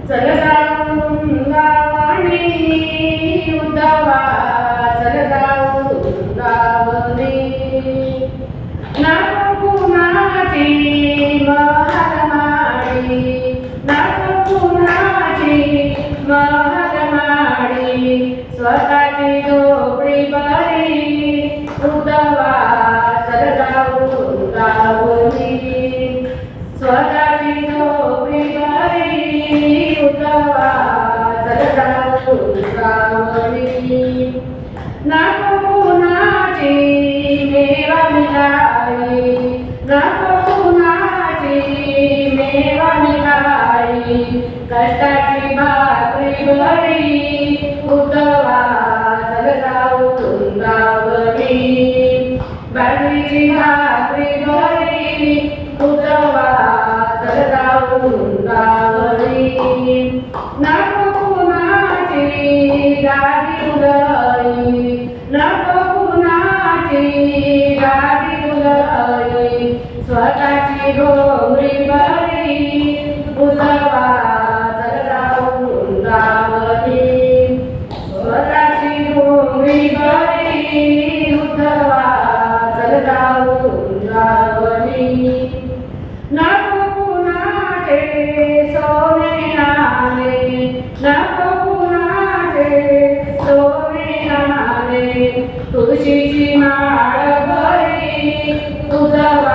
चल जाऊ गावणी उद्धवा, चल जाऊ गावणी. नको कुणाची महागमाडी, नको कुणाची महागमाडी. स्वतःची झोपडी बरी उद्धवा, चल जाऊ गावणी. स्वतःची झोपडी बरी उद्धवा, चल जाऊ गावणी. नको कुणाची मेवा मिठाई, नको कुणाची मेवा मिठाई. कष्टाची भाकरी बरी उद्धवा, चल जाऊ गावणी. बाजरीची भाकरी बरी उद्धवा, चल जाऊ गावणी. नको कुणाची गाडी उदळी, नको कुणाची गाडी उदळी. स्वतःची घोंगडी बरी उद्धवा, चल जाऊ गावणी. स्वतःची घोंगडी बरी उद्धवा, चल जाऊ गावणी. नको कुणाचे सोने नाणे, नको कुणाचे सोने नाणे. तुळशीची माळ बरी उद्धवा,